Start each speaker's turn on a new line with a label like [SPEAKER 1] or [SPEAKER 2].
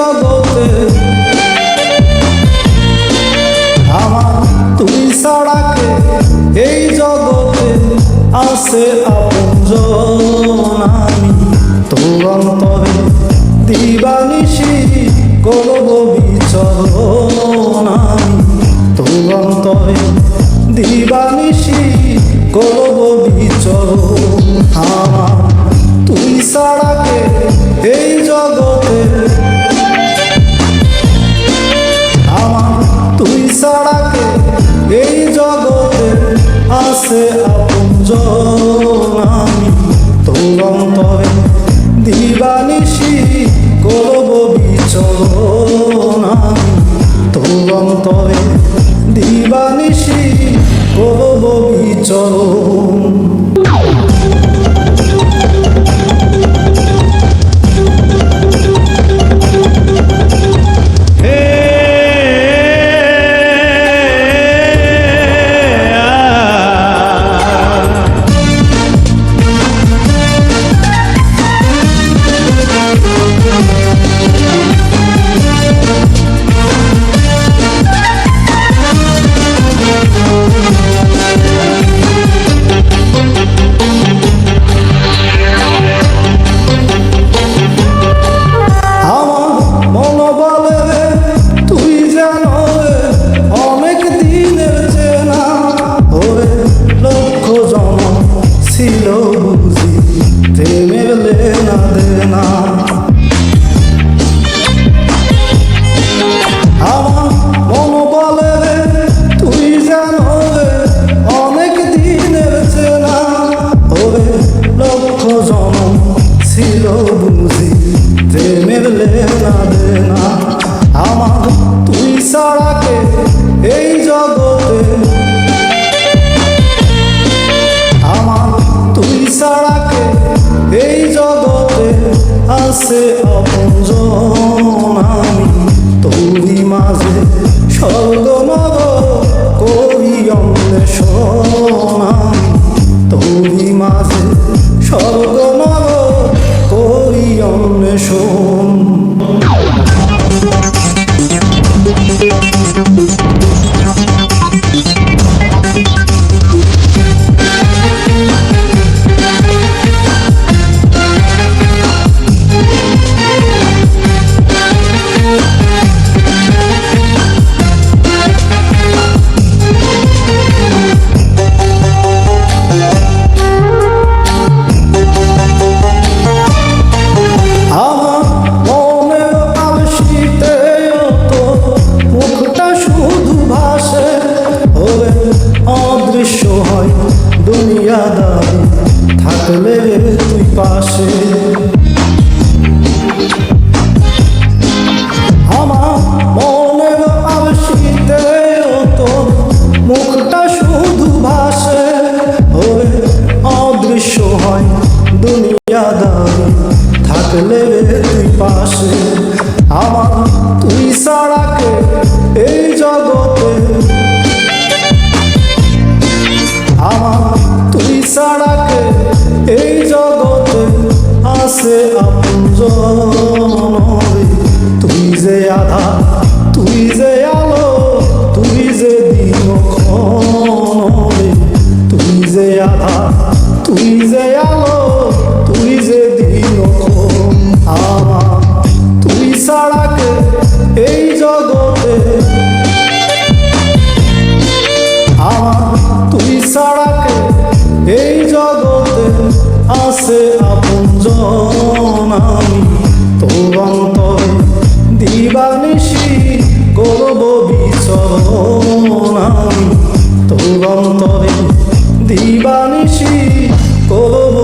[SPEAKER 1] জগতে আমার তুই ছাড়া কে এই জগতে আছে আপনজন আমি তোর অন্তরে দিবানিশি করব বিচরণ আমি তোর অন্তরে দিবানিশি করব বিচরণ আমার তুই ছাড়া কে এই জগতে আমার তুই ছাড়া কে এই জগতে আছে আপনজন আমি তোর অন্তরে দিবানিশি করব বিচরণ আমি তোর অন্তরে দিবানিশি করব বিচরণ। ছিল বুঝি প্রেমের লেনা দেনা আমার মন বলে রে তুই জানো রে অনেক দিনের চেনা ওরে লক্ষ জনম ছিল বুঝি প্রেমের লেনা দেনা আমার তুই ছাড়া কে এই জগতে ছাড়া কে এই জগতে আছে আপনজন আমি তোরই মাঝে স্বর্গ নগর করি অন্বেষণ আমি তোরই মাঝে স্বর্গ নগর করি অন্বেষণ। অদৃশ্য হয় দুনিয়াদারি থাকলে তুই পাশে আমার মনের আলসিতে তোর মুখটা শুধু ভাসে ওরে অদৃশ্য হয় দুনিয়াদারি থাকলে তুই পাশে আমার তুই ছাড়া কে এই জগতে আমার তুই ছাড়া কে এই জগতে আছে আপনজন তুই যে আধা তুই যে আলো তুই যে দিনক্ষণ তুই যে আধা তুই যে আলো তুই যে দিনক্ষণ আমার তুই ছাড়া কে এই জগতে আমার তুই ছাড়া কে এই জগতে আছে আপনজন আমি তোর অন্তরে দিবানিশি করব বিচরণ আমি তোর অন্তরে দিবানিশি করব